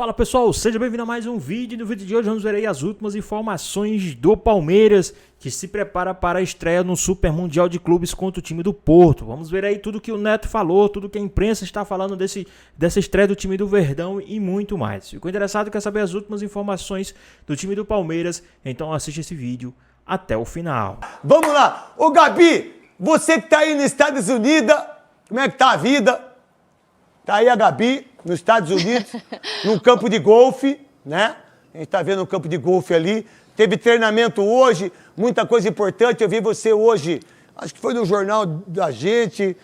Fala pessoal, seja bem-vindo a mais um vídeo. No vídeo de hoje vamos ver aí as últimas informações do Palmeiras, que se prepara para a estreia no Super Mundial de Clubes contra o time do Porto. Vamos ver aí tudo que o Neto falou, tudo que a imprensa está falando dessa estreia do time do Verdão e muito mais. Ficou interessado, quer saber as últimas informações do time do Palmeiras? Então assiste esse vídeo até o final. Vamos lá! Ô Gabi, você que tá aí nos Estados Unidos, como é que tá a vida? Tá aí a Gabi, nos Estados Unidos, num campo de golfe, né? A gente tá vendo um campo de golfe ali. Teve treinamento hoje, muita coisa importante. Eu vi você hoje, acho que foi no Jornal da Gente,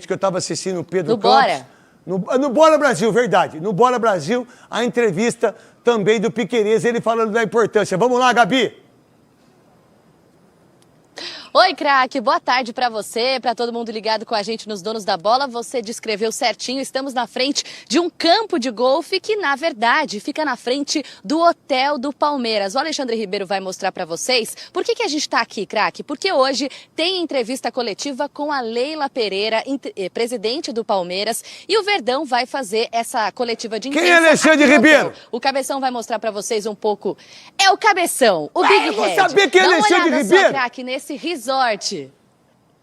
que eu tava assistindo o Pedro Campos. No Bora Brasil, verdade. No Bora Brasil, a entrevista também do Piquerez, ele falando da importância. Vamos lá, Gabi! Oi, craque, boa tarde pra você, pra todo mundo ligado com a gente nos Donos da Bola. Você descreveu certinho, estamos na frente de um campo de golfe que, na verdade, fica na frente do hotel do Palmeiras. O Alexandre Ribeiro vai mostrar pra vocês por que a gente tá aqui, craque. Porque hoje tem entrevista coletiva com a Leila Pereira, presidente do Palmeiras, e o Verdão vai fazer essa coletiva de imprensa. Quem é Alexandre Ribeiro? O Cabeção vai mostrar pra vocês um pouco. É o Cabeção, o Big Head. Eu vou saber quem é Alexandre Ribeiro. Só, craque, nesse resort.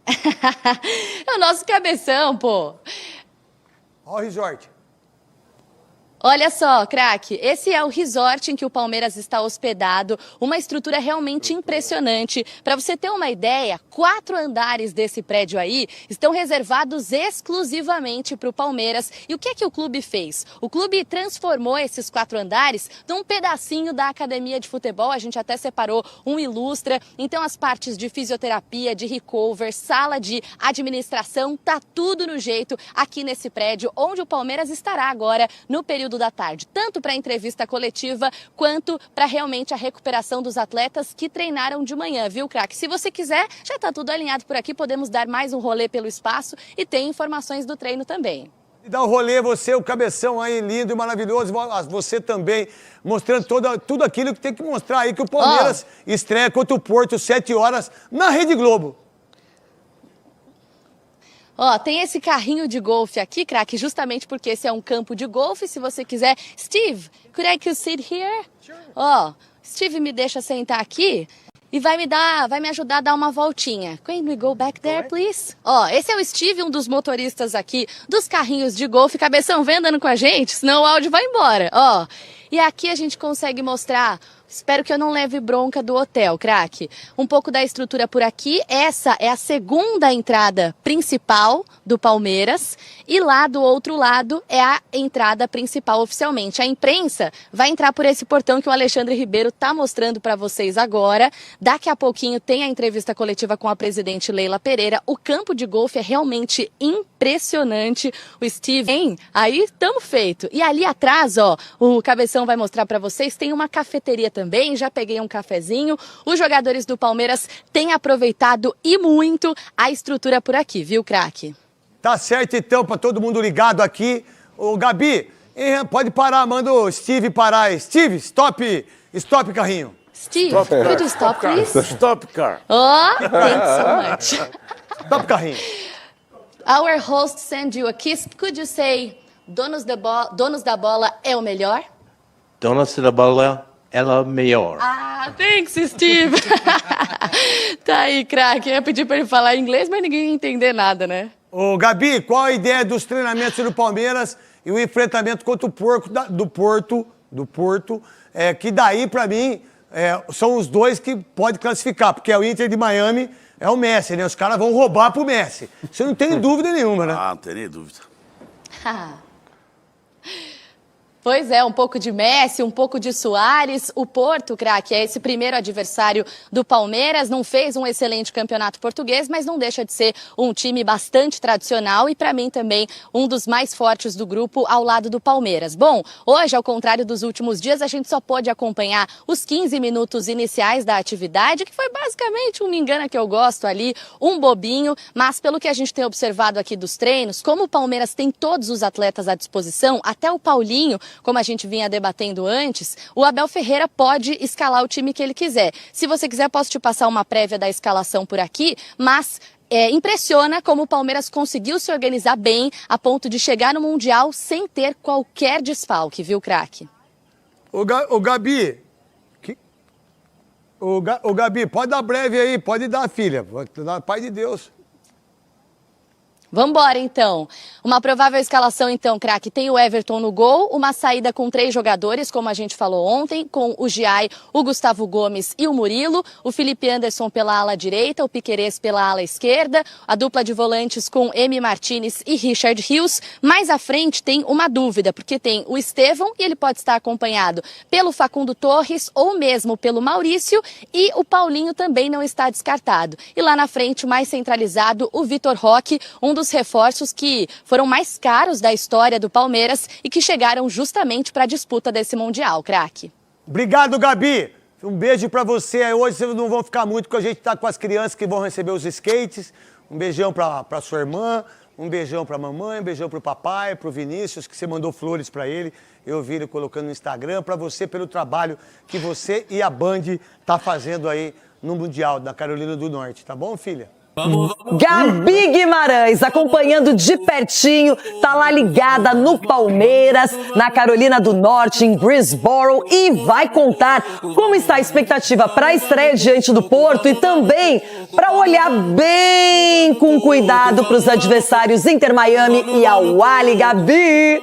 É o nosso Cabeção, pô. Ó o resort. Olha só, craque, esse é o resort em que o Palmeiras está hospedado, uma estrutura realmente impressionante. Para você ter uma ideia, 4 andares desse prédio aí estão reservados exclusivamente para o Palmeiras. E o que é que o clube fez? O clube transformou esses 4 andares num pedacinho da academia de futebol. A gente até separou um ilustra. Então as partes de fisioterapia, de recover, sala de administração, tá tudo no jeito aqui nesse prédio, onde o Palmeiras estará agora no período da tarde, tanto para a entrevista coletiva quanto para realmente a recuperação dos atletas que treinaram de manhã, viu, craque? Se você quiser, já está tudo alinhado por aqui, podemos dar mais um rolê pelo espaço e tem informações do treino também. E dá um rolê, você, o Cabeção aí, lindo e maravilhoso, você também, mostrando tudo aquilo que tem que mostrar aí, que o Palmeiras estreia contra o Porto, 7 horas, na Rede Globo. Ó, tem esse carrinho de golfe aqui, craque, justamente porque esse é um campo de golfe. Se você quiser... Steve, could I sit here? Ó, Steve me deixa sentar aqui e vai me ajudar a dar uma voltinha. Can we go back there, please? Ó, esse é o Steve, um dos motoristas aqui dos carrinhos de golfe. Cabeção, vem andando com a gente, senão o áudio vai embora. Ó, e aqui a gente consegue mostrar... Espero que eu não leve bronca do hotel, craque. Um pouco da estrutura por aqui. Essa é a segunda entrada principal do Palmeiras. E lá do outro lado é a entrada principal oficialmente. A imprensa vai entrar por esse portão que o Alexandre Ribeiro está mostrando para vocês agora. Daqui a pouquinho tem a entrevista coletiva com a presidente Leila Pereira. O campo de golfe é realmente impressionante. O Steve, hein? Aí estamos feito. E ali atrás, ó, o Cabeção vai mostrar para vocês, tem uma cafeteria também, já peguei um cafezinho. Os jogadores do Palmeiras têm aproveitado e muito a estrutura por aqui, viu, craque? Tá certo então, pra todo mundo ligado aqui. Ô, Gabi, pode parar, manda o Steve parar. Steve, stop carrinho. Steve, could you stop, please? Stop car. Oh, thanks so much. Stop carrinho. Our host send you a kiss. Could you say, donos da bola é o melhor? Donos da bola é o melhor. Ah, thanks, Steve. Tá aí, craque. Eu ia pedir pra ele falar inglês, mas ninguém ia entender nada, né? Ô, Gabi, qual a ideia dos treinamentos do Palmeiras e o enfrentamento contra o Porto? Que daí, pra mim, são os dois que pode classificar, porque é o Inter de Miami, é o Messi, né? Os caras vão roubar pro Messi. Você não tem dúvida nenhuma, né? Ah, não tem nem dúvida. Pois é, um pouco de Messi, um pouco de Suárez. O Porto, craque, é esse primeiro adversário do Palmeiras. Não fez um excelente campeonato português, mas não deixa de ser um time bastante tradicional e, para mim, também um dos mais fortes do grupo ao lado do Palmeiras. Bom, hoje, ao contrário dos últimos dias, a gente só pôde acompanhar os 15 minutos iniciais da atividade, que foi basicamente um me engana que eu gosto ali, um bobinho. Mas, pelo que a gente tem observado aqui dos treinos, como o Palmeiras tem todos os atletas à disposição, até o Paulinho, como a gente vinha debatendo antes, o Abel Ferreira pode escalar o time que ele quiser. Se você quiser, posso te passar uma prévia da escalação por aqui, mas impressiona como o Palmeiras conseguiu se organizar bem a ponto de chegar no Mundial sem ter qualquer desfalque, viu, craque? Ô, Gabi, Gabi, pode dar breve aí, pode dar, filha. Pai de Deus. Vambora, então. Uma provável escalação, então, craque. Tem o Everton no gol, uma saída com 3 jogadores, como a gente falou ontem, com o Giai, o Gustavo Gomes e o Murilo, o Felipe Anderson pela ala direita, o Piquerez pela ala esquerda, a dupla de volantes com Emi Martinez e Richard Rios. Mais à frente tem uma dúvida, porque tem o Estevão, e ele pode estar acompanhado pelo Facundo Torres ou mesmo pelo Maurício, e o Paulinho também não está descartado. E lá na frente, mais centralizado, o Vitor Roque, um dos reforços que foram mais caros da história do Palmeiras e que chegaram justamente para a disputa desse Mundial, craque. Obrigado, Gabi. Um beijo pra você. Hoje vocês não vão ficar muito, porque a gente tá com as crianças que vão receber os skates. Um beijão pra sua irmã, um beijão pra mamãe, um beijão pro papai, pro Vinícius, que você mandou flores pra ele. Eu vi ele colocando no Instagram. Pra você, pelo trabalho que você e a Band tá fazendo aí no Mundial da Carolina do Norte. Tá bom, filha? Gabi Guimarães, acompanhando de pertinho, tá lá ligada no Palmeiras, na Carolina do Norte, em Greensboro, e vai contar como está a expectativa para a estreia diante do Porto e também para olhar bem com cuidado para os adversários Inter Miami e Al Ahly. Gabi!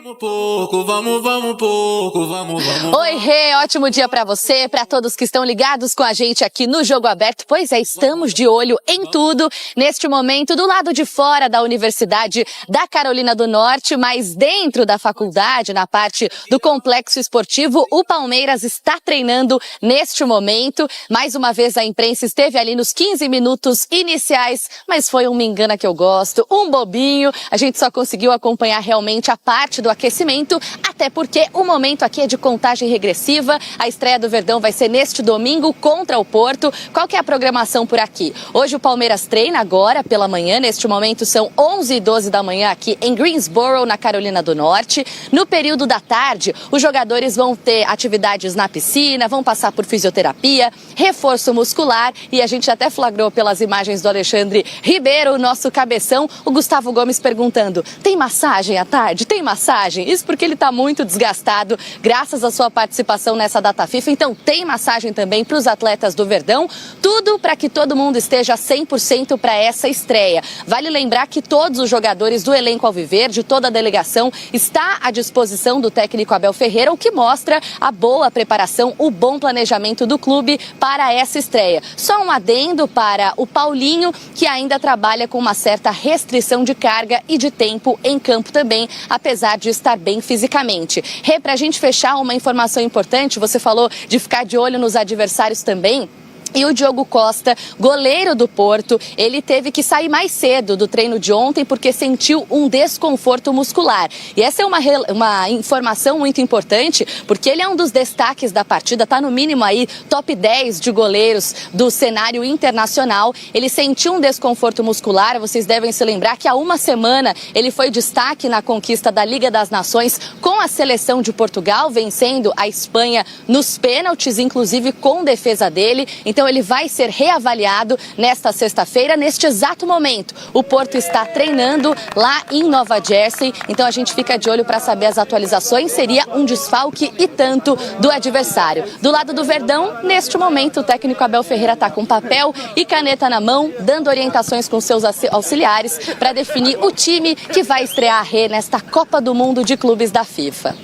Oi, Rê, ótimo dia para você, para todos que estão ligados com a gente aqui no Jogo Aberto. Pois é, estamos de olho em tudo. Neste momento, do lado de fora da Universidade da Carolina do Norte, mas dentro da faculdade, na parte do complexo esportivo, o Palmeiras está treinando neste momento. Mais uma vez a imprensa esteve ali nos 15 minutos iniciais, mas foi um me engana que eu gosto, um bobinho. A gente só conseguiu acompanhar realmente a parte do aquecimento, até porque o momento aqui é de contagem regressiva. A estreia do Verdão vai ser neste domingo contra o Porto. Qual que é a programação por aqui? Hoje o Palmeiras treina agora pela manhã, neste momento são 11h12 da manhã aqui em Greensboro, na Carolina do Norte. No período da tarde, os jogadores vão ter atividades na piscina, vão passar por fisioterapia, reforço muscular, e a gente até flagrou pelas imagens do Alexandre Ribeiro, nosso cabeção, o Gustavo Gomes perguntando: tem massagem à tarde? Tem massagem? Isso porque ele está muito desgastado, graças à sua participação nessa data FIFA. Então tem massagem também para os atletas do Verdão, tudo para que todo mundo esteja 100% para essa estreia. Vale lembrar que todos os jogadores do elenco alviverde, toda a delegação, está à disposição do técnico Abel Ferreira, o que mostra a boa preparação, o bom planejamento do clube para essa estreia. Só um adendo para o Paulinho, que ainda trabalha com uma certa restrição de carga e de tempo em campo também, apesar de estar bem fisicamente. Rê, pra gente fechar, uma informação importante, você falou de ficar de olho nos adversários também. E o Diogo Costa, goleiro do Porto, ele teve que sair mais cedo do treino de ontem porque sentiu um desconforto muscular. E essa é uma informação muito importante, porque ele é um dos destaques da partida, está no mínimo aí top 10 de goleiros do cenário internacional. Ele sentiu um desconforto muscular, vocês devem se lembrar que há uma semana ele foi destaque na conquista da Liga das Nações com a seleção de Portugal, vencendo a Espanha nos pênaltis, inclusive com defesa dele. Então ele vai ser reavaliado nesta sexta-feira, neste exato momento. O Porto está treinando lá em Nova Jersey, então a gente fica de olho para saber as atualizações. Seria um desfalque e tanto do adversário. Do lado do Verdão, neste momento, o técnico Abel Ferreira está com papel e caneta na mão, dando orientações com seus auxiliares para definir o time que vai estrear a Rê nesta Copa do Mundo de Clubes da FIFA.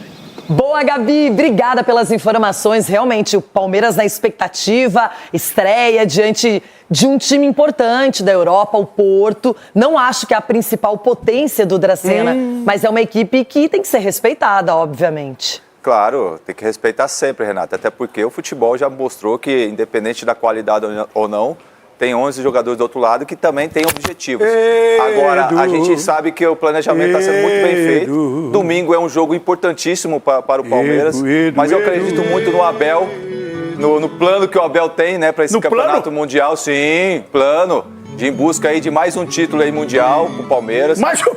Boa, Gabi, obrigada pelas informações. Realmente, o Palmeiras na expectativa, estreia diante de um time importante da Europa, o Porto. Não acho que é a principal potência do Dracena, mas é uma equipe que tem que ser respeitada, obviamente. Claro, tem que respeitar sempre, Renata, até porque o futebol já mostrou que, independente da qualidade ou não, tem 11 jogadores do outro lado que também têm objetivos. Agora, a gente sabe que o planejamento está sendo muito bem feito. Domingo é um jogo importantíssimo para o Palmeiras, mas eu acredito muito no Abel, no plano que o Abel tem, né, para esse campeonato mundial. Sim, plano de ir em busca aí de mais um título aí mundial com o Palmeiras. Mas o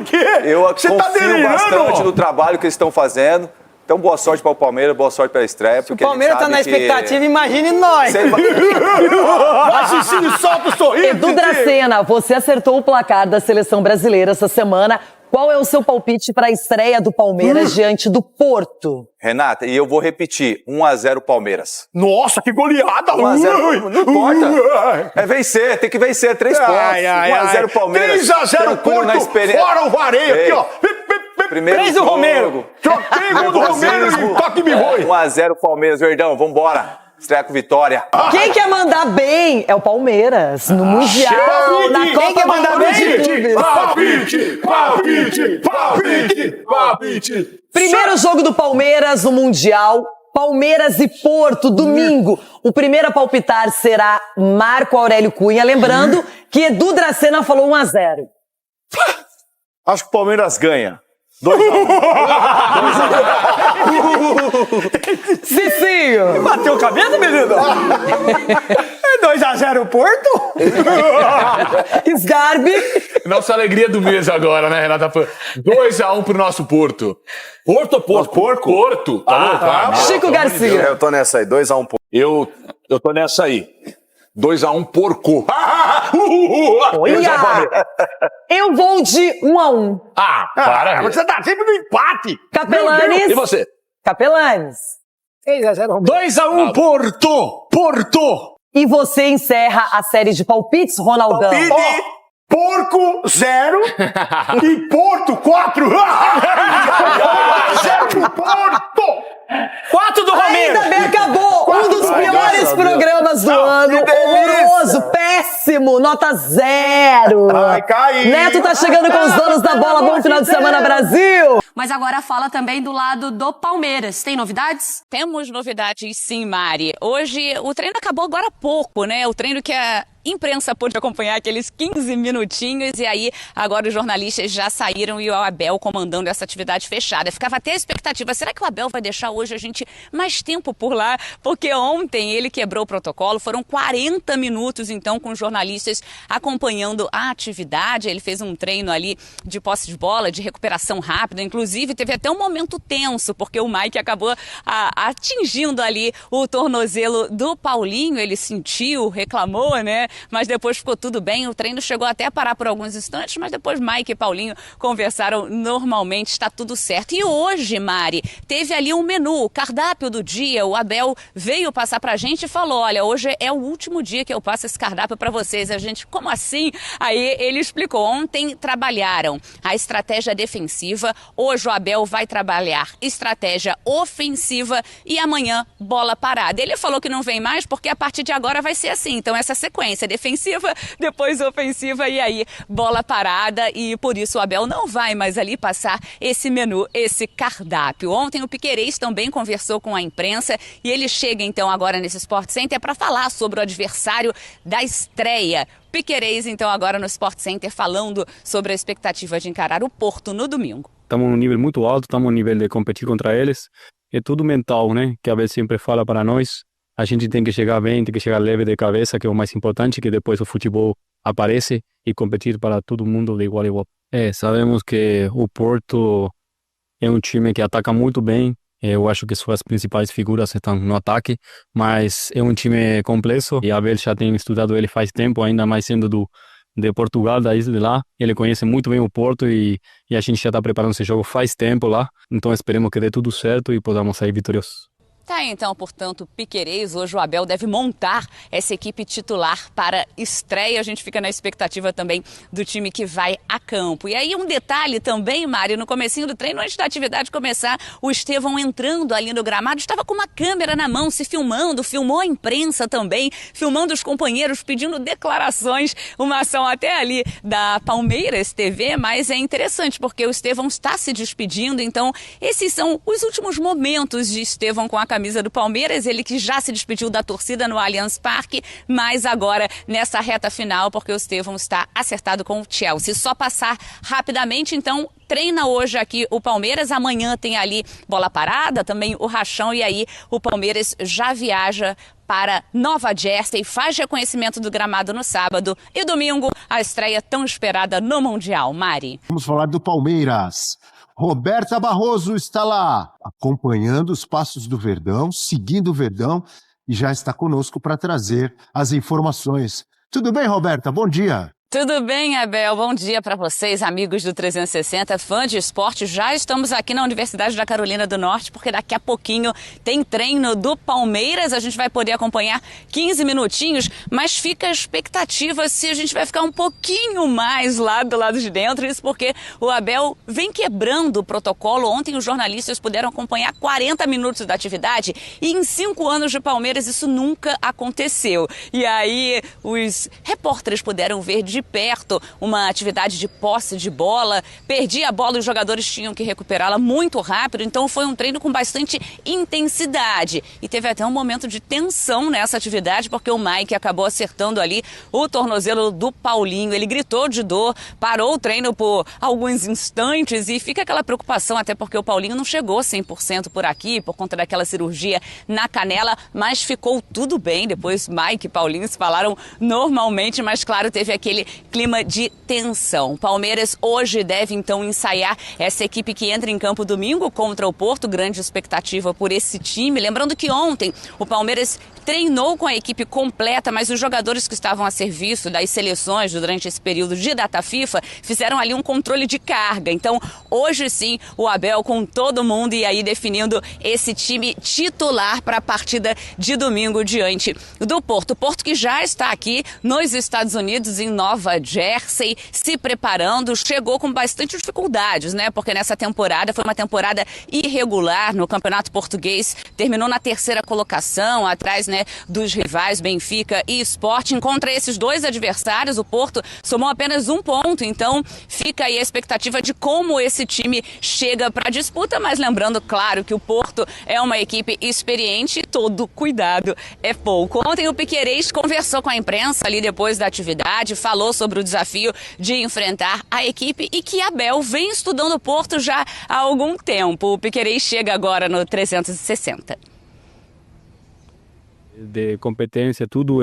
quê? Eu confio bastante no trabalho que eles estão fazendo. Então, boa sorte para o Palmeiras, boa sorte para a estreia. Se o Palmeiras tá na expectativa, imagine nós. Solta o sorriso. Edu Dracena, você acertou o placar da Seleção Brasileira essa semana. Qual é o seu palpite para a estreia do Palmeiras diante do Porto? Renata, e eu vou repetir, 1-0 Palmeiras. Nossa, que goleada. 1-0, não importa. É vencer, tem que vencer, 3 pontos. 1-0 Palmeiras. 3-0 Porto, fora o Vareio aqui, ó. Primeiro 3 do Romero. Troquei gol do Romero e toque me voe. 1-0 Palmeiras, Verdão, vambora. Estreia com vitória. Quem quer mandar bem é o Palmeiras, no Mundial, na Copa quer mandar do Mundo de Clubes. Palpite. Primeiro jogo do Palmeiras no Mundial, Palmeiras e Porto, domingo. O primeiro a palpitar será Marco Aurélio Cunha, lembrando que Edu Dracena falou 1-0. Acho que o Palmeiras ganha. 2-1. Cicinho. Bateu cabeça, menino? 2-0 Porto? Sgarbi. Nossa alegria do mês agora, né, Renata? 2-1 pro nosso Porto. Porto ou Porco? Porto. Tá Chico Garcia. Eu tô nessa aí, 2-1 Porco. Eu tô nessa aí. 2-1 Porco. Olha! Eu vou de 1-1. Para. Você tá sempre no empate. Capelanes. E você? Capelanes. 2-1 Porto. E você encerra a série de palpites, Ronaldão. Palpite. Porco 0 e Porto 4. 0 pro Porto. 4 do Romero. Ainda bem, acabou! Um dos piores programas do ano. Horroroso, péssimo, nota 0. Ai, caiu. Neto tá chegando com os donos da bola. Bom final de semana, Brasil! Mas agora fala também do lado do Palmeiras. Tem novidades? Temos novidades sim, Mari. Hoje o treino acabou agora há pouco, né? O treino que a imprensa pôde acompanhar aqueles 15 minutinhos e aí agora os jornalistas já saíram e o Abel comandando essa atividade fechada. Ficava até a expectativa, será que o Abel vai deixar hoje a gente mais tempo por lá? Porque ontem ele quebrou o protocolo, foram 40 minutos então com os jornalistas acompanhando a atividade. Ele fez um treino ali de posse de bola, de recuperação rápida, inclusive teve até um momento tenso, porque o Mike acabou atingindo ali o tornozelo do Paulinho, ele sentiu, reclamou, né? Mas depois ficou tudo bem, o treino chegou até a parar por alguns instantes, mas depois Mike e Paulinho conversaram normalmente, está tudo certo. E hoje, Mari, teve ali um menu, o cardápio do dia, o Abel veio passar pra gente e falou, olha, hoje é o último dia que eu passo esse cardápio pra vocês. A gente, como assim? Aí ele explicou, ontem trabalharam a estratégia defensiva, hoje o Abel vai trabalhar estratégia ofensiva e amanhã bola parada. Ele falou que não vem mais porque a partir de agora vai ser assim, então essa sequência defensiva, depois ofensiva e aí bola parada e por isso o Abel não vai mais ali passar esse menu, esse cardápio. Ontem o Piquerez também conversou com a imprensa e ele chega então agora nesse Sport Center para falar sobre o adversário da estreia. Piquerez então agora no Sport Center falando sobre a expectativa de encarar o Porto no domingo. Estamos num nível muito alto, estamos no nível de competir contra eles. É tudo mental, né? Que a Abel sempre fala para nós. A gente tem que chegar bem, tem que chegar leve de cabeça, que é o mais importante, que depois o futebol aparece e competir para todo mundo de igual a igual. Sabemos que o Porto é um time que ataca muito bem. Eu acho que suas principais figuras estão no ataque, mas é um time complexo e a Abel já tem estudado ele faz tempo, ainda mais sendo de Portugal, daí de lá. Ele conhece muito bem o Porto e a gente já está preparando esse jogo faz tempo lá. Então esperemos que dê tudo certo e podamos sair vitoriosos. Tá, então, portanto, Piquerez, hoje o Abel deve montar essa equipe titular para estreia. A gente fica na expectativa também do time que vai a campo. E aí um detalhe também, Mari, no comecinho do treino, antes da atividade começar, o Estevão entrando ali no gramado, estava com uma câmera na mão, se filmando, filmou a imprensa também, filmando os companheiros, pedindo declarações, uma ação até ali da Palmeiras TV, mas é interessante porque o Estevão está se despedindo, então esses são os últimos momentos de Estevão com a camisa do Palmeiras, ele que já se despediu da torcida no Allianz Parque, mas agora nessa reta final, porque o Estevão está acertado com o Chelsea. Só passar rapidamente, então, treina hoje aqui o Palmeiras, amanhã tem ali bola parada, também o Rachão, e aí o Palmeiras já viaja para Nova Jersey, faz reconhecimento do gramado no sábado e domingo a estreia tão esperada no Mundial. Mari. Vamos falar do Palmeiras. Roberta Barroso está lá, acompanhando os passos do Verdão, seguindo o Verdão e já está conosco para trazer as informações. Tudo bem, Roberta? Bom dia. Tudo bem, Abel? Bom dia para vocês, amigos do 360, fã de esporte. Já estamos aqui na Universidade da Carolina do Norte, porque daqui a pouquinho tem treino do Palmeiras. A gente vai poder acompanhar 15 minutinhos, mas fica a expectativa se a gente vai ficar um pouquinho mais lá do lado de dentro. Isso porque o Abel vem quebrando o protocolo. Ontem os jornalistas puderam acompanhar 40 minutos da atividade e em 5 anos de Palmeiras isso nunca aconteceu. E aí os repórteres puderam ver de perto uma atividade de posse de bola, perdia a bola e os jogadores tinham que recuperá-la muito rápido, então foi um treino com bastante intensidade e teve até um momento de tensão nessa atividade porque o Mike acabou acertando ali o tornozelo do Paulinho, ele gritou de dor, parou o treino por alguns instantes e fica aquela preocupação até porque o Paulinho não chegou 100% por aqui por conta daquela cirurgia na canela, mas ficou tudo bem, depois Mike e Paulinho se falaram normalmente, mas claro, teve aquele clima de tensão. Palmeiras hoje deve então ensaiar essa equipe que entra em campo domingo contra o Porto, grande expectativa por esse time. Lembrando que ontem o Palmeiras treinou com a equipe completa, mas os jogadores que estavam a serviço das seleções durante esse período de data FIFA fizeram ali um controle de carga. Então hoje sim o Abel com todo mundo e aí definindo esse time titular para a partida de domingo diante do Porto. O Porto que já está aqui nos Estados Unidos em Nova Jersey, se preparando, chegou com bastante dificuldades, né? Porque nessa temporada foi uma temporada irregular no Campeonato Português, terminou na 3ª colocação, atrás, né, dos rivais Benfica e Sporting. Contra esses dois adversários, o Porto somou apenas 1 ponto, então fica aí a expectativa de como esse time chega para a disputa, mas lembrando, claro, que o Porto é uma equipe experiente e todo cuidado é pouco. Ontem o Piquerez conversou com a imprensa ali depois da atividade, falou sobre o desafio de enfrentar a equipe e que Abel vem estudando o Porto já há algum tempo. O Piquerez chega agora no 360. De competência, tudo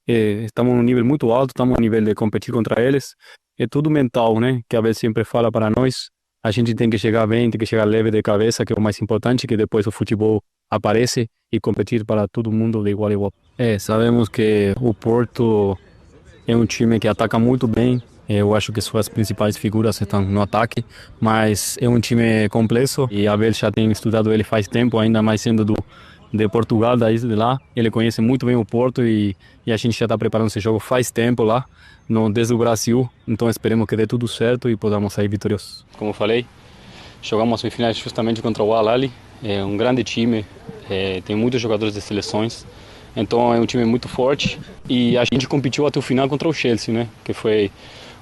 estamos num nível muito alto, estamos no nível de competir contra eles. É tudo mental, né? Que a Abel sempre fala para nós. A gente tem que chegar bem, tem que chegar leve de cabeça, que é o mais importante, que depois o futebol aparece e competir para todo mundo de igual a igual. Sabemos que o Porto é um time que ataca muito bem. Eu acho que suas principais figuras estão no ataque, mas é um time complexo e Abel já tem estudado ele faz tempo, ainda mais sendo de Portugal, daí de lá. Ele conhece muito bem o Porto e a gente já está preparando esse jogo faz tempo lá, desde o Brasil. Então esperemos que dê tudo certo e podamos sair vitoriosos. Como eu falei, jogamos semifinais justamente contra o Al-Ahly, é um grande time, tem muitos jogadores de seleções. Então é um time muito forte e a gente competiu até o final contra o Chelsea, né? Que foi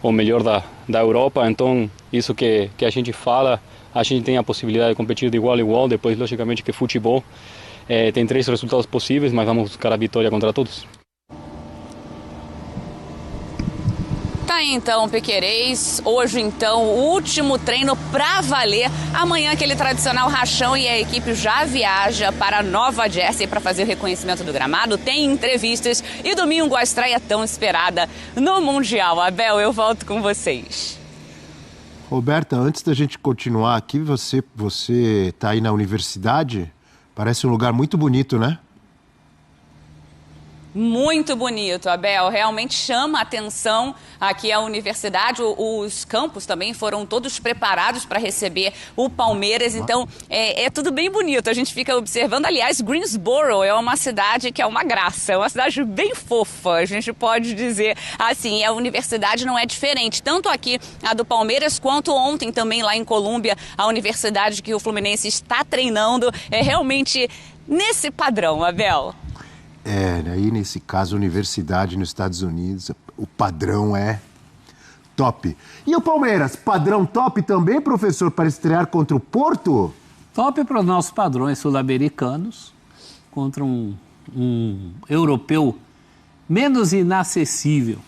o melhor da Europa. Então isso que a gente fala, a gente tem a possibilidade de competir de igual a igual. Depois, logicamente, que futebol tem 3 resultados possíveis, mas vamos buscar a vitória contra todos. Tá aí então, Piquerez. Hoje então o último treino pra valer. Amanhã aquele tradicional rachão e a equipe já viaja para Nova Jersey para fazer o reconhecimento do gramado. Tem entrevistas e domingo a estreia tão esperada no Mundial. Abel, eu volto com vocês. Roberta, antes da gente continuar aqui, você tá aí na universidade? Parece um lugar muito bonito, né? Muito bonito, Abel. Realmente chama a atenção aqui a universidade. Os campos também foram todos preparados para receber o Palmeiras. Então, é tudo bem bonito. A gente fica observando. Aliás, Greensboro é uma cidade que é uma graça. É uma cidade bem fofa, a gente pode dizer assim. A universidade não é diferente. Tanto aqui, a do Palmeiras, quanto ontem também lá em Colômbia, a universidade que o Fluminense está treinando. É realmente nesse padrão, Abel. Aí nesse caso, a universidade nos Estados Unidos, o padrão é top. E o Palmeiras, padrão top também, professor, para estrear contra o Porto? Top para os nossos padrões sul-americanos, contra um europeu menos inacessível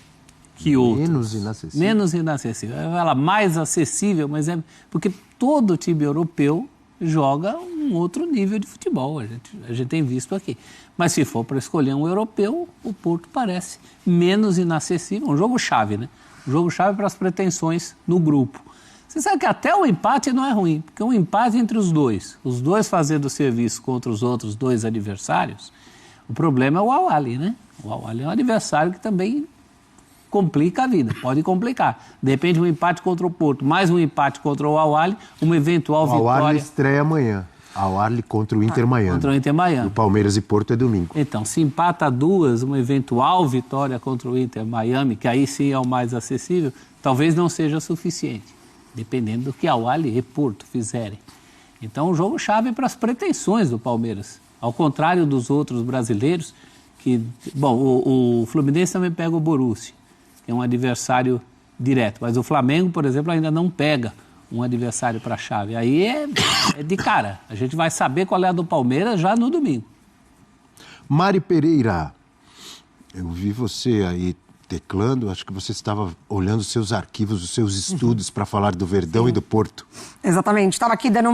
que outros. Menos inacessível? Menos inacessível. Ela mais acessível, mas é porque todo time europeu joga um outro nível de futebol, a gente tem visto aqui. Mas se for para escolher um europeu, o Porto parece menos inacessível. Um jogo-chave, né? Um jogo-chave para as pretensões no grupo. Você sabe que até o empate não é ruim, porque um empate entre os dois fazendo o serviço contra os outros 2 adversários, o problema é o Al-Ahly, né? O Al-Ahly é um adversário que também complica a vida, pode complicar. Depende de um empate contra o Porto, mais um empate contra o Al-Ahly, uma eventual vitória. O Al-Ahly estreia amanhã. Al-Ahly contra o Inter Miami. Contra o Inter Miami. O Palmeiras e Porto é domingo. Então, se empata 2, uma eventual vitória contra o Inter Miami, que aí sim é o mais acessível, talvez não seja suficiente, dependendo do que Al-Ahly e Porto fizerem. Então, o jogo chave para as pretensões do Palmeiras. Ao contrário dos outros brasileiros, que, bom, o Fluminense também pega o Borussia, que é um adversário direto. Mas o Flamengo, por exemplo, ainda não pega um adversário para a chave. Aí é de cara. A gente vai saber qual é a do Palmeiras já no domingo. Mari Pereira, eu vi você aí teclando, acho que você estava olhando os seus arquivos, os seus estudos para falar do Verdão e do Porto. Exatamente. Estava aqui dando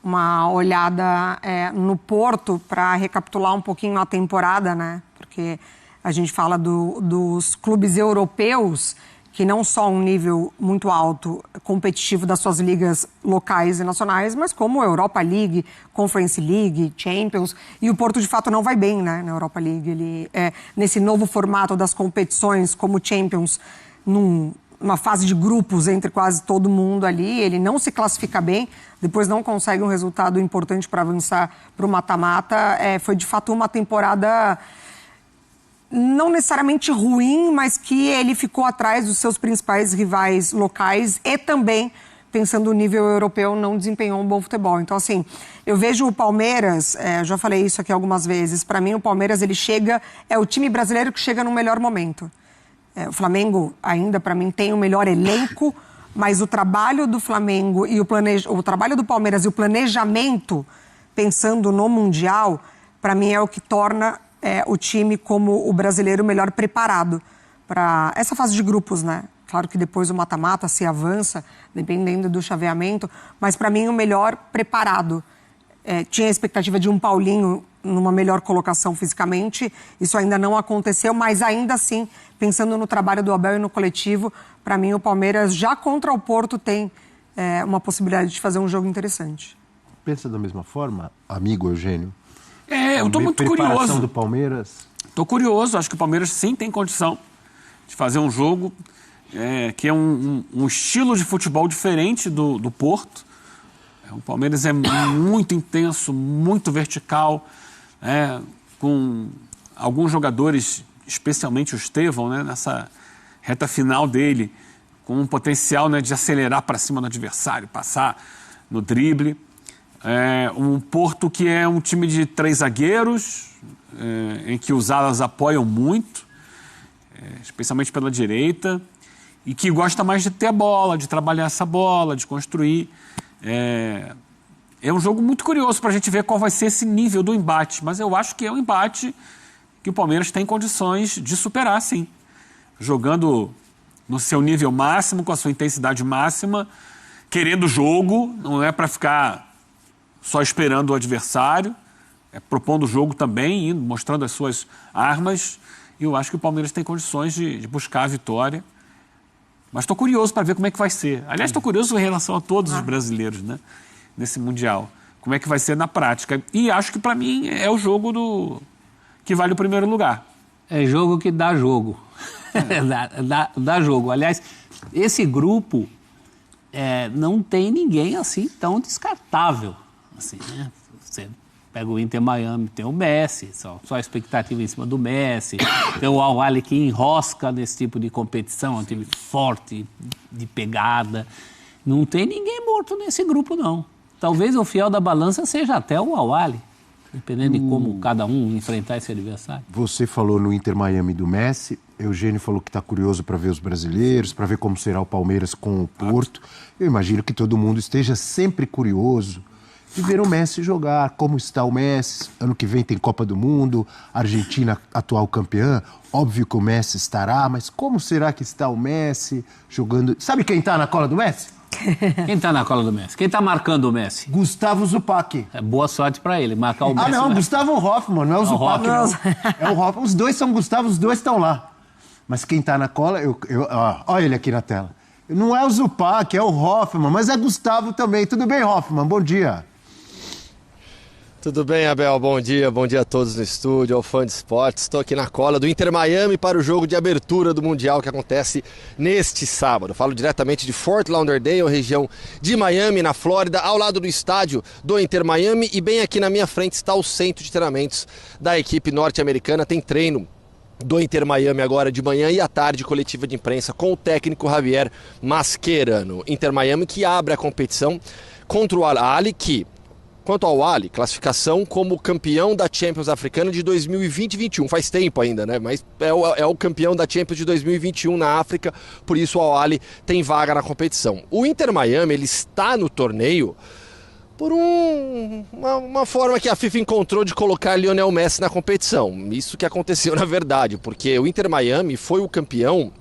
uma olhada no Porto para recapitular um pouquinho a temporada, né? Porque a gente fala dos clubes europeus, que não só um nível muito alto, competitivo das suas ligas locais e nacionais, mas como Europa League, Conference League, Champions. E o Porto, de fato, não vai bem, né, na Europa League. Ele, nesse novo formato das competições, como Champions, numa fase de grupos entre quase todo mundo ali, ele não se classifica bem, depois não consegue um resultado importante para avançar para o mata-mata. Foi, de fato, uma temporada não necessariamente ruim, mas que ele ficou atrás dos seus principais rivais locais e também, pensando no nível europeu, não desempenhou um bom futebol. Então, assim, eu vejo o Palmeiras, eu já falei isso aqui algumas vezes, para mim o Palmeiras, ele chega, é o time brasileiro que chega no melhor momento. O Flamengo ainda, para mim, tem o melhor elenco, mas o trabalho do Flamengo e o trabalho do Palmeiras e o planejamento, pensando no Mundial, para mim é o que torna o time como o brasileiro melhor preparado para essa fase de grupos, né? Claro que depois o mata-mata se avança, dependendo do chaveamento, mas para mim o melhor preparado. Tinha a expectativa de um Paulinho numa melhor colocação fisicamente, isso ainda não aconteceu, mas ainda assim, pensando no trabalho do Abel e no coletivo, para mim o Palmeiras já contra o Porto tem uma possibilidade de fazer um jogo interessante. Pensa da mesma forma, amigo Eugênio? Eu estou muito curioso. Do Palmeiras? Estou curioso, acho que o Palmeiras sim tem condição de fazer um jogo que é um estilo de futebol diferente do Porto. O Palmeiras é muito intenso, muito vertical, com alguns jogadores, especialmente o Estevão, né, nessa reta final dele, com um potencial, né, de acelerar para cima do adversário, passar no drible. Um Porto que é um time de 3 zagueiros, em que os alas apoiam muito, especialmente pela direita, e que gosta mais de ter a bola, de trabalhar essa bola, de construir. É um jogo muito curioso para a gente ver qual vai ser esse nível do embate, mas eu acho que é um embate que o Palmeiras tem condições de superar, sim. Jogando no seu nível máximo, com a sua intensidade máxima, querendo o jogo, não é para ficar só esperando o adversário, propondo o jogo também, indo, mostrando as suas armas. E eu acho que o Palmeiras tem condições de buscar a vitória. Mas estou curioso para ver como é que vai ser. Aliás, estou curioso em relação a todos os brasileiros, né, nesse Mundial. Como é que vai ser na prática. E acho que, para mim, é o jogo que vale o primeiro lugar. É jogo que dá jogo. dá jogo. Aliás, esse grupo não tem ninguém assim tão descartável. Assim, né? Você pega o Inter Miami, tem o Messi, só a expectativa em cima do Messi. Tem o Al-Ahly que enrosca nesse tipo de competição, um time forte, de pegada. Não tem ninguém morto nesse grupo, não. Talvez o fiel da balança seja até o Al-Ahly, dependendo de como cada um enfrentar esse adversário. Você falou no Inter Miami do Messi, Eugênio falou que está curioso para ver os brasileiros, para ver como será o Palmeiras com o Porto. Eu imagino que todo mundo esteja sempre curioso de ver o Messi jogar, como está o Messi. Ano que vem tem Copa do Mundo, Argentina atual campeã. Óbvio que o Messi estará, mas como será que está o Messi jogando? Sabe quem está na cola do Messi? Quem está na cola do Messi? Quem está marcando o Messi? Gustavo Zupac. Boa sorte para ele, marcar o Messi. Não, né? Gustavo Hoffmann, não é o Zupac, não. É o Hoffmann. Os dois são Gustavo, os dois estão lá. Mas quem está na cola, olha ele aqui na tela. Não é o Zupac, é o Hoffman, mas é Gustavo também. Tudo bem, Hoffman? Bom dia. Tudo bem, Abel? Bom dia a todos no estúdio, ao fã de esportes. Estou aqui na cola do Inter Miami para o jogo de abertura do Mundial que acontece neste sábado. Falo diretamente de Fort Lauderdale, região de Miami, na Flórida, ao lado do estádio do Inter Miami, e bem aqui na minha frente está o centro de treinamentos da equipe norte-americana. Tem treino do Inter Miami agora de manhã e à tarde, coletiva de imprensa com o técnico Javier Mascherano. Inter Miami que abre a competição contra o Al-Ahly, que... Quanto ao Al-Ahly, classificação como campeão da Champions Africana de 2020-21. Faz tempo ainda, né? Mas é o campeão da Champions de 2021 na África, por isso o Al-Ahly tem vaga na competição. O Inter Miami, ele está no torneio por uma forma que a FIFA encontrou de colocar Lionel Messi na competição. Isso que aconteceu na verdade, porque o Inter Miami foi o campeão.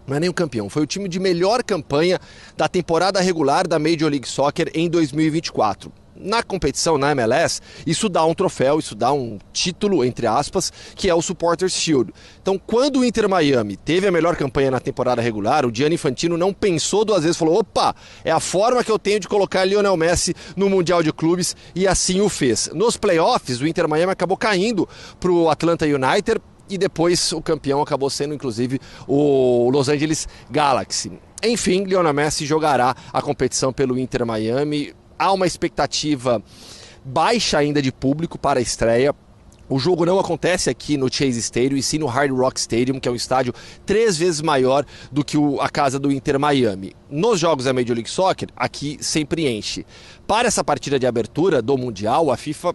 Não é nem o campeão, foi o time de melhor campanha da temporada regular da Major League Soccer em 2024. Na competição, na MLS, isso dá um troféu, isso dá um título, entre aspas, que é o Supporters Shield. Então, quando o Inter Miami teve a melhor campanha na temporada regular, o Gianni Infantino não pensou duas vezes, falou, opa, é a forma que eu tenho de colocar Lionel Messi no Mundial de Clubes, e assim o fez. Nos playoffs, o Inter Miami acabou caindo para o Atlanta United, e depois o campeão acabou sendo, inclusive, o Los Angeles Galaxy. Enfim, Lionel Messi jogará a competição pelo Inter Miami. Há uma expectativa baixa ainda de público para a estreia. O jogo não acontece aqui no Chase Stadium, e sim no Hard Rock Stadium, que é um estádio 3 vezes maior do que a casa do Inter Miami. Nos jogos da Major League Soccer, aqui sempre enche. Para essa partida de abertura do Mundial, a FIFA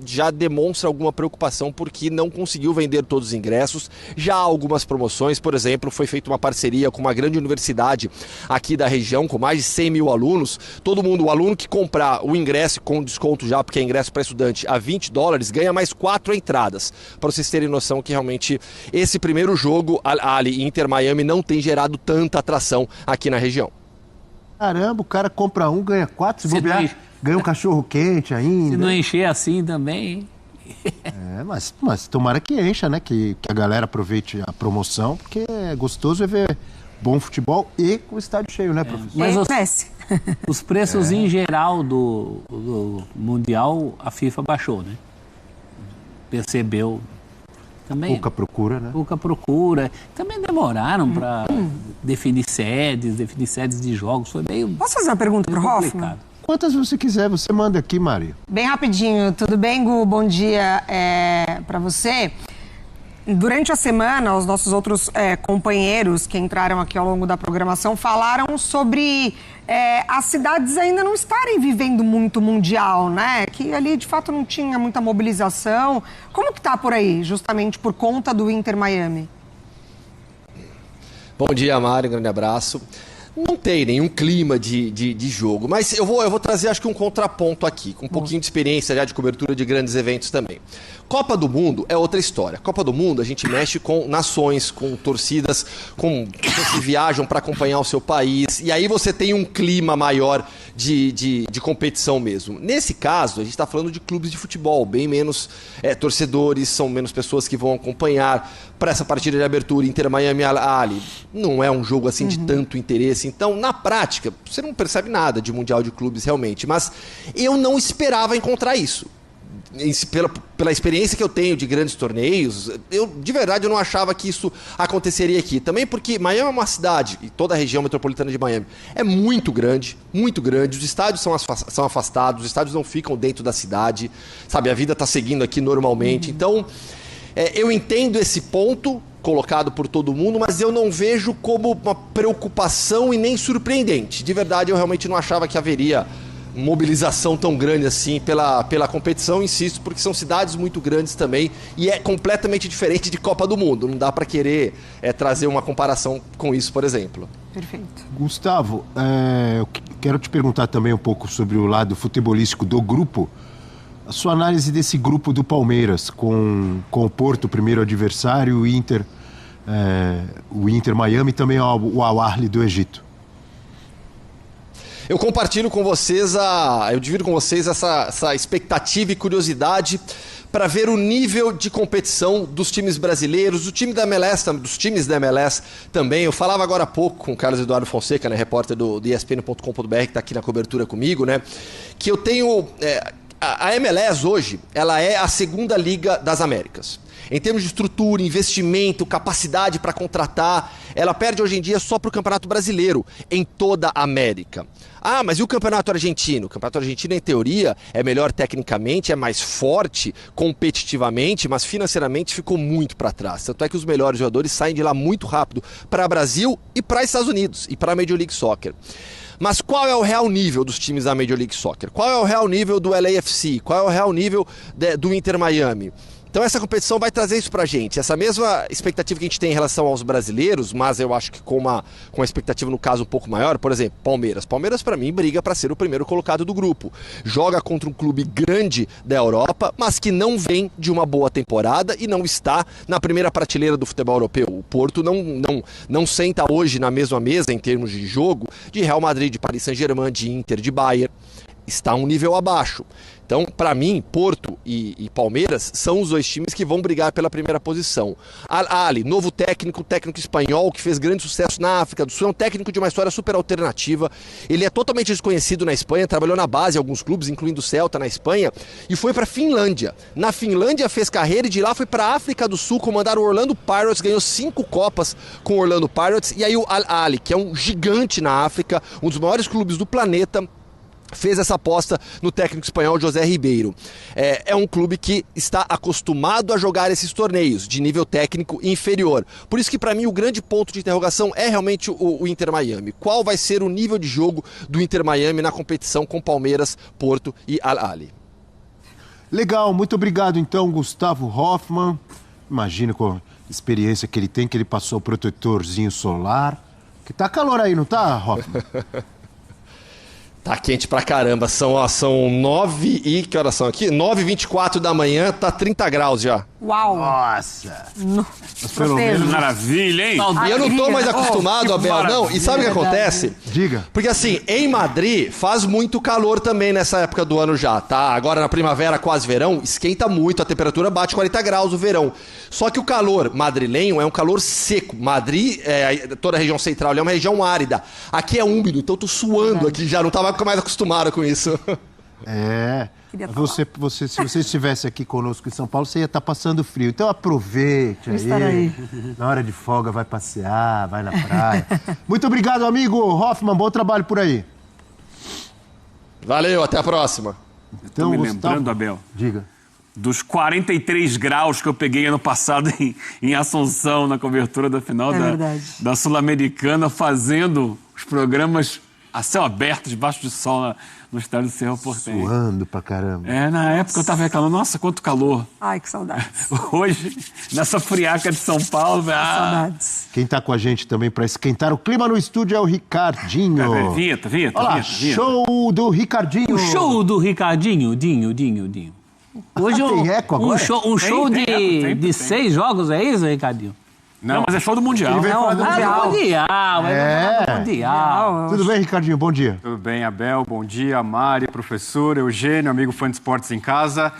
já demonstra alguma preocupação porque não conseguiu vender todos os ingressos. Já há algumas promoções, por exemplo, foi feita uma parceria com uma grande universidade aqui da região, com mais de 100 mil alunos. Todo mundo, o aluno que comprar o ingresso com desconto já, porque é ingresso para estudante, a $20, ganha mais 4 entradas. Para vocês terem noção que realmente esse primeiro jogo, Al-Ahly e Inter Miami, não tem gerado tanta atração aqui na região. Caramba, o cara compra um, ganha 4, se bobear, ganha um cachorro quente ainda. Se não encher assim também. Mas tomara que encha, né? Que a galera aproveite a promoção, porque é gostoso ver bom futebol e com o estádio cheio, né, professor? Mas os preços em geral do Mundial, a FIFA baixou, né? Percebeu. Também, pouca procura, né? Pouca procura. Também demoraram para definir sedes de jogos. Foi meio. Posso fazer uma pergunta pro Hoffman? Quantas você quiser, você manda aqui, Maria. Bem rapidinho, tudo bem, Gu? Bom dia para você. Durante a semana, os nossos outros companheiros que entraram aqui ao longo da programação falaram sobre as cidades ainda não estarem vivendo muito mundial, né? Que ali, de fato, não tinha muita mobilização. Como que tá por aí, justamente por conta do Inter Miami? Bom dia, Mário, um grande abraço. Não tem nenhum clima de jogo, mas eu vou trazer, acho que um contraponto aqui, com um pouquinho de experiência já de cobertura de grandes eventos também. Copa do Mundo é outra história. Copa do Mundo a gente mexe com nações, com torcidas, com pessoas que viajam para acompanhar o seu país, e aí você tem um clima maior de competição mesmo. Nesse caso, a gente está falando de clubes de futebol, bem menos torcedores, são menos pessoas que vão acompanhar. Para essa partida de abertura, Inter Miami Al-Ahly, não é um jogo assim de tanto interesse. Então, na prática, você não percebe nada de Mundial de Clubes realmente, mas eu não esperava encontrar isso. Pela experiência que eu tenho de grandes torneios, de verdade eu não achava que isso aconteceria aqui. Também porque Miami é uma cidade, e toda a região metropolitana de Miami é muito grande, os estádios são afastados, os estádios não ficam dentro da cidade, sabe, a vida está seguindo aqui normalmente. Então, eu entendo esse ponto colocado por todo mundo, mas eu não vejo como uma preocupação e nem surpreendente. De verdade, eu realmente não achava que haveria mobilização tão grande assim pela competição, insisto, porque são cidades muito grandes também e é completamente diferente de Copa do Mundo. Não dá para querer trazer uma comparação com isso, por exemplo. Perfeito. Gustavo, eu quero te perguntar também um pouco sobre o lado futebolístico do grupo. A sua análise desse grupo do Palmeiras, com o Porto, primeiro adversário, o Inter Miami e também o Al-Ahly do Egito. Eu compartilho com vocês, eu divido com vocês essa expectativa e curiosidade para ver o nível de competição dos times brasileiros, dos times da MLS também. Eu falava agora há pouco com o Carlos Eduardo Fonseca, né, repórter do ESPN.com.br, que está aqui na cobertura comigo, né, que eu tenho... A MLS hoje, ela é a segunda liga das Américas. Em termos de estrutura, investimento, capacidade para contratar, ela perde hoje em dia só para o Campeonato Brasileiro, em toda a América. Ah, mas e o Campeonato Argentino? O Campeonato Argentino, em teoria, é melhor tecnicamente, é mais forte competitivamente, mas financeiramente ficou muito para trás. Tanto é que os melhores jogadores saem de lá muito rápido para Brasil e para Estados Unidos e para a Major League Soccer. Mas qual é o real nível dos times da Major League Soccer? Qual é o real nível do LAFC? Qual é o real nível do Inter Miami? Então essa competição vai trazer isso pra gente. Essa mesma expectativa que a gente tem em relação aos brasileiros, mas eu acho que com uma expectativa no caso um pouco maior, por exemplo, Palmeiras. Palmeiras para mim briga para ser o primeiro colocado do grupo. Joga contra um clube grande da Europa, mas que não vem de uma boa temporada e não está na primeira prateleira do futebol europeu. O Porto não senta hoje na mesma mesa em termos de jogo de Real Madrid, de Paris Saint-Germain, de Inter, de Bayern. Está um nível abaixo. Então, para mim, Porto e Palmeiras são os dois times que vão brigar pela primeira posição. Al-Ahly, novo técnico espanhol que fez grande sucesso na África do Sul, é um técnico de uma história super alternativa. Ele é totalmente desconhecido na Espanha, trabalhou na base em alguns clubes, incluindo o Celta na Espanha, e foi para a Finlândia. Na Finlândia fez carreira e de lá foi para a África do Sul, comandar o Orlando Pirates, ganhou 5 Copas com o Orlando Pirates, e aí o Al-Ahly, que é um gigante na África, um dos maiores clubes do planeta, fez essa aposta no técnico espanhol José Ribeiro. É um clube que está acostumado a jogar esses torneios de nível técnico inferior. Por isso que para mim o grande ponto de interrogação é realmente o Inter Miami. Qual vai ser o nível de jogo do Inter Miami na competição com Palmeiras, Porto e Al-Ahly? Legal, muito obrigado então, Gustavo Hoffmann. Imagina com a experiência que ele tem, que ele passou o protetorzinho solar. Que tá calor aí, não tá, Hoffmann? Tá quente pra caramba, são 9 e... que horas são aqui? 9h24 da manhã, tá 30 graus já. Uau! Nossa! Mas pelo menos... Maravilha, hein? E eu não tô mais acostumado, Abel, não. E sabe o que acontece? Diga. Porque assim, em Madrid faz muito calor também nessa época do ano já, tá? Agora na primavera, quase verão, esquenta muito, a temperatura bate 40 graus no verão. Só que o calor madrilenho é um calor seco. Madrid, toda a região central, é uma região árida. Aqui é úmido, então eu tô suando aqui já, não tava mais acostumado com isso. Se você estivesse aqui conosco em São Paulo, você ia estar passando frio. Então aproveite aí. Na hora de folga vai passear, vai na praia. Muito obrigado, amigo Hoffmann. Bom trabalho por aí. Valeu, até a próxima. Então, me lembrando, Abel. Diga. Dos 43 graus que eu peguei ano passado em Assunção, na cobertura da final da Sul-Americana, fazendo os programas a céu aberto, debaixo de sol, no estádio do Cerro Porteño. Suando pra caramba. Na época eu tava reclamando, nossa, quanto calor. Ai, que saudade. Hoje, nessa friaca de São Paulo, saudades. Quem tá com a gente também pra esquentar o clima no estúdio é o Ricardinho. Vinheta. Olha lá, show do Ricardinho. O show do Ricardinho, Dinho. Hoje tem eco agora? Um show de 6 jogos, é isso, Ricardinho? Não, mas é show do Mundial. Mundial. Tudo bem, Ricardinho? Bom dia. Tudo bem, Abel. Bom dia, Mari, professor, Eugênio, amigo fã de esportes em casa.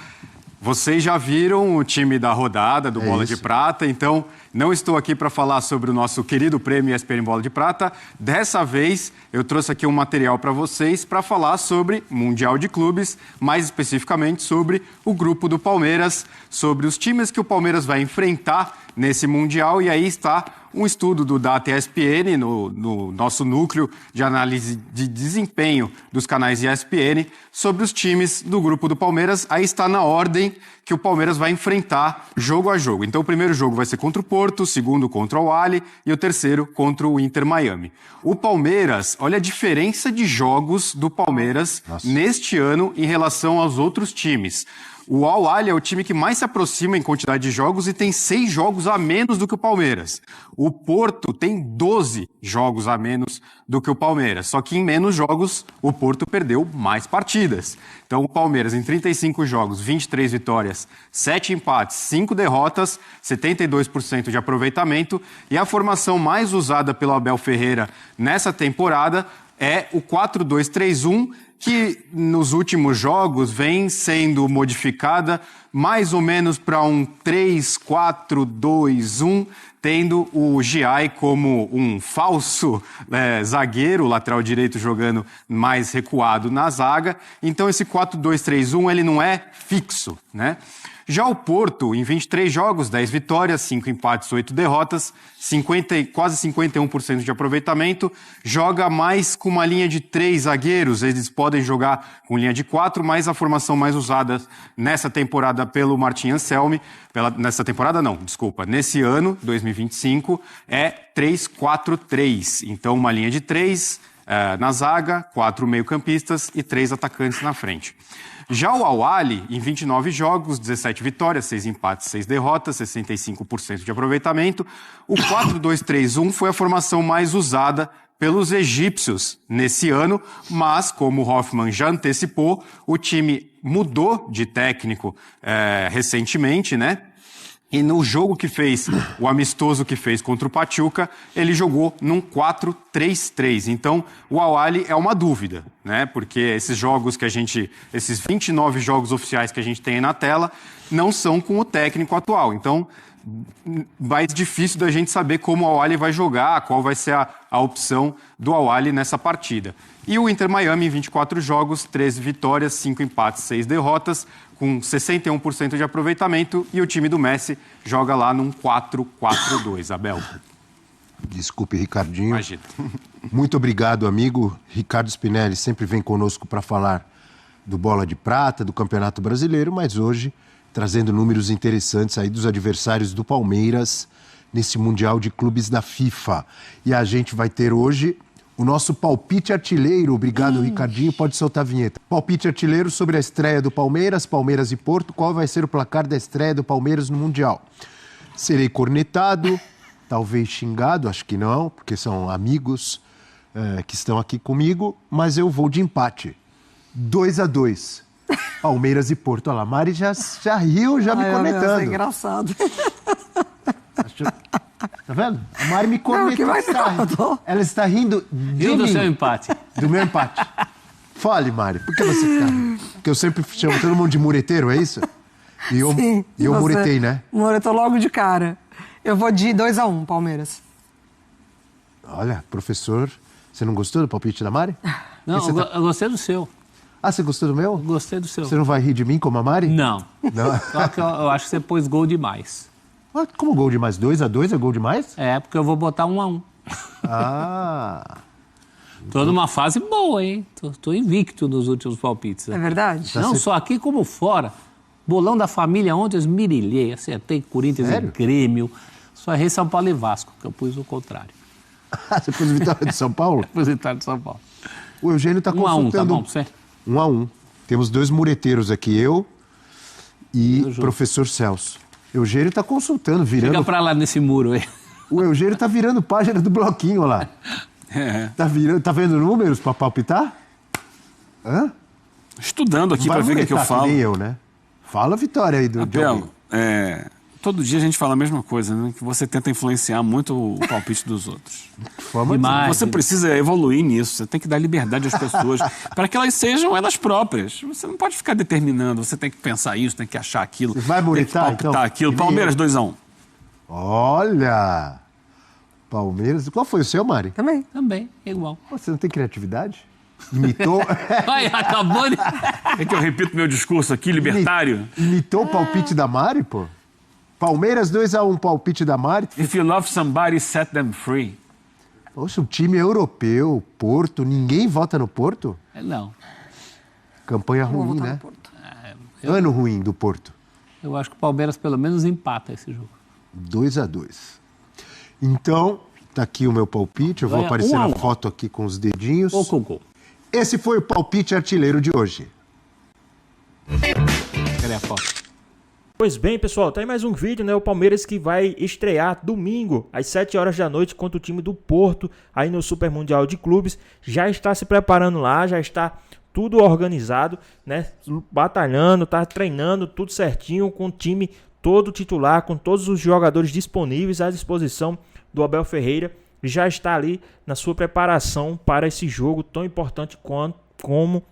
Vocês já viram o time da rodada do Bola de Prata, então não estou aqui para falar sobre o nosso querido prêmio ESPN Bola de Prata. Dessa vez, eu trouxe aqui um material para vocês para falar sobre Mundial de Clubes, mais especificamente sobre o grupo do Palmeiras, sobre os times que o Palmeiras vai enfrentar nesse Mundial. E aí está um estudo do Data ESPN, no nosso núcleo de análise de desempenho dos canais ESPN, sobre os times do grupo do Palmeiras. Aí está na ordem que o Palmeiras vai enfrentar jogo a jogo. Então o primeiro jogo vai ser contra o Porto, o segundo contra o Al-Ahly e o terceiro contra o Inter Miami. O Palmeiras, olha a diferença de jogos do Palmeiras neste ano em relação aos outros times. O Al-Ahly é o time que mais se aproxima em quantidade de jogos e tem 6 jogos a menos do que o Palmeiras. O Porto tem 12 jogos a menos do que o Palmeiras. Só que em menos jogos, o Porto perdeu mais partidas. Então o Palmeiras em 35 jogos, 23 vitórias, 7 empates, 5 derrotas, 72% de aproveitamento. E a formação mais usada pelo Abel Ferreira nessa temporada é o 4-2-3-1, que nos últimos jogos vem sendo modificada mais ou menos para um 3-4-2-1, tendo o Giai como um falso zagueiro, lateral direito jogando mais recuado na zaga. Então esse 4-2-3-1 ele não é fixo, né? Já o Porto, em 23 jogos, 10 vitórias, 5 empates, 8 derrotas, quase 51% de aproveitamento, joga mais com uma linha de 3 zagueiros. Eles podem jogar com linha de 4, mas a formação mais usada nessa temporada pelo Martin Anselmi, nesse ano, 2025, é 3-4-3. Então, uma linha de 3 na zaga, 4 meio-campistas e 3 atacantes na frente. Já o Al-Ahly, em 29 jogos, 17 vitórias, 6 empates, 6 derrotas, 65% de aproveitamento. O 4-2-3-1 foi a formação mais usada pelos egípcios nesse ano, mas, como o Hoffmann já antecipou, o time mudou de técnico recentemente, né? E no jogo que fez, o amistoso que fez contra o Pachuca, ele jogou num 4-3-3. Então, o Al-Ahly é uma dúvida, né? Porque esses 29 jogos oficiais que a gente tem aí na tela, não são com o técnico atual. Então, mais difícil da gente saber como o Al-Ahly vai jogar, qual vai ser a opção do Al-Ahly nessa partida. E o Inter Miami, em 24 jogos, 13 vitórias, 5 empates, 6 derrotas, com 61% de aproveitamento, e o time do Messi joga lá num 4-4-2. Abel. Desculpe, Ricardinho. Imagina. Muito obrigado, amigo. Ricardo Spinelli sempre vem conosco para falar do Bola de Prata, do Campeonato Brasileiro, mas hoje trazendo números interessantes aí dos adversários do Palmeiras nesse Mundial de Clubes da FIFA. E a gente vai ter hoje o nosso palpite artilheiro. Obrigado, Ricardinho. Pode soltar a vinheta. Palpite artilheiro sobre a estreia do Palmeiras, Palmeiras e Porto. Qual vai ser o placar da estreia do Palmeiras no Mundial? Serei cornetado, talvez xingado, acho que não, porque são amigos que estão aqui comigo, mas eu vou de empate. 2-2. Palmeiras e Porto. Olha lá, Mari já riu, já me cornetando. Deus, é engraçado. Tá vendo? A Mari me cornetou. Ela está rindo de mim. Do seu empate. Do meu empate. Fale, Mari. Por que você fica... Porque eu sempre chamo todo mundo de mureteiro, é isso? E eu, Sim, eu muretei, né? Muretou logo de cara. Eu vou de 2-1, Palmeiras. Olha, professor, você não gostou do palpite da Mari? Não, eu gostei do seu. Ah, você gostou do meu? Gostei do seu. Você não vai rir de mim como a Mari? Não. Só que eu acho que você pôs gol demais. Ah, como gol demais? 2-2 é gol demais? É, porque eu vou botar 1-1. Ah. Tô numa fase boa, hein? Tô invicto nos últimos palpites. É verdade? Não, só aqui como fora. Bolão da família ontem eu esmirilhei. Acertei Corinthians e Grêmio. Só errei São Paulo e Vasco, que eu pus o contrário. Você pôs Vitória de São Paulo? Pus Vitória de São Paulo. O Eugênio tá consultando... 1-1, tá bom pra você? 1-1. Temos 2 mureteiros aqui, eu e o professor Celso. Eugênio tá consultando, virando... Fica pra lá nesse muro aí. O Eugênio tá virando página do bloquinho, olha lá. Tá vendo números pra palpitar? Hã? Estudando aqui para ver o que eu falo. Nem eu, né? Fala a vitória aí do Abel, todo dia a gente fala a mesma coisa, né? Que você tenta influenciar muito o palpite dos outros. Você precisa evoluir nisso. Você tem que dar liberdade às pessoas para que elas sejam elas próprias. Você não pode ficar determinando. Você tem que pensar isso, tem que achar aquilo. Você vai muretar, tem que palpitar aquilo. Palmeiras 2-1. Olha! Palmeiras. Qual foi o seu, Mari? Também, igual. Você não tem criatividade? Imitou? Ai, acabou de... É que eu repito meu discurso aqui, libertário. Imitou o palpite da Mari, pô? Palmeiras 2-1, palpite da Mari. If you love somebody, set them free. Poxa, um time europeu, Porto, ninguém vota no Porto? Não. Campanha ruim, né? Ano ruim do Porto. Eu acho que o Palmeiras pelo menos empata esse jogo. 2-2. Então, tá aqui o meu palpite. Eu vou aparecer na foto aqui com os dedinhos. Ou com gol. Esse foi o palpite artilheiro de hoje. Cadê a foto? Pois bem, pessoal, tá aí mais um vídeo, né? O Palmeiras que vai estrear domingo, às 7 horas da noite, contra o time do Porto, aí no Super Mundial de Clubes. Já está se preparando lá, já está tudo organizado, né? Batalhando, tá treinando tudo certinho, com o time todo titular, com todos os jogadores disponíveis à disposição do Abel Ferreira. Já está ali na sua preparação para esse jogo tão importante como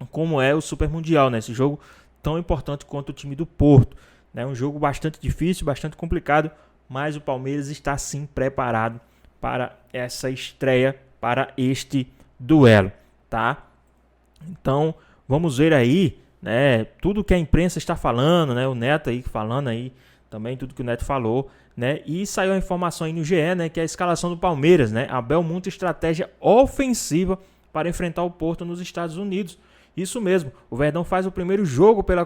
como é o Super Mundial, né? Esse jogo tão importante quanto o time do Porto, né? Um jogo bastante difícil, bastante complicado, mas o Palmeiras está sim preparado para essa estreia, para este duelo, tá? Então, vamos ver aí, né, tudo que a imprensa está falando, né, o Neto aí falando aí também tudo que o Neto falou, né? E saiu a informação aí no GE, né, que é a escalação do Palmeiras, né? Abel monta estratégia ofensiva para enfrentar o Porto nos Estados Unidos. Isso mesmo. O Verdão faz o primeiro jogo pela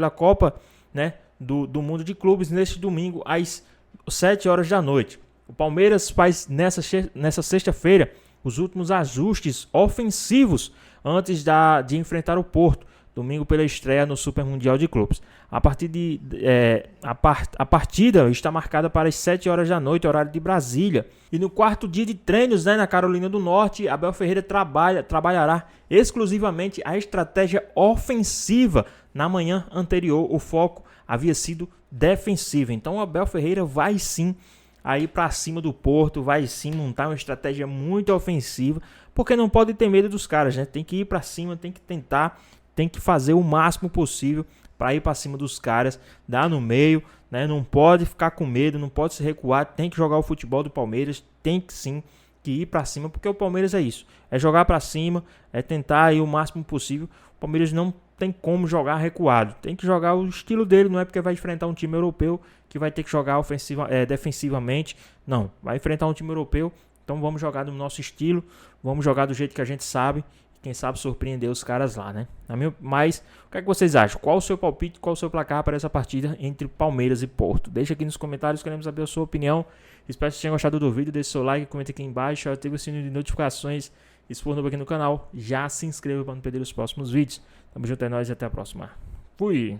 Copa, né, do Mundo de Clubes neste domingo às 7 horas da noite. O Palmeiras faz nessa sexta-feira os últimos ajustes ofensivos antes de enfrentar o Porto, domingo pela estreia no Super Mundial de Clubes. A partida está marcada para as 7 horas da noite, horário de Brasília. E no quarto dia de treinos, né, na Carolina do Norte, Abel Ferreira trabalhará exclusivamente a estratégia ofensiva. Na manhã anterior, o foco havia sido defensivo. Então, o Abel Ferreira vai sim aí para cima do Porto, vai sim montar uma estratégia muito ofensiva, porque não pode ter medo dos caras, né? Tem que ir para cima, tem que tentar, tem que fazer o máximo possível para ir para cima dos caras, dar no meio, né? Não pode ficar com medo, não pode se recuar, tem que jogar o futebol do Palmeiras, tem que sim que ir para cima, porque o Palmeiras é isso, é jogar para cima, é tentar ir o máximo possível. O Palmeiras não tem como jogar recuado, tem que jogar o estilo dele, não é porque vai enfrentar um time europeu que vai ter que jogar defensivamente, não, vai enfrentar um time europeu, então vamos jogar do nosso estilo, vamos jogar do jeito que a gente sabe, quem sabe surpreender os caras lá, né? Mas o que é que vocês acham? Qual o seu palpite, qual o seu placar para essa partida entre Palmeiras e Porto? Deixa aqui nos comentários, queremos saber a sua opinião. Espero que vocês tenham gostado do vídeo, deixe seu like, comente aqui embaixo, ative o sininho de notificações. E se for novo aqui no canal, já se inscreva para não perder os próximos vídeos. Tamo junto, é nóis e até a próxima. Fui!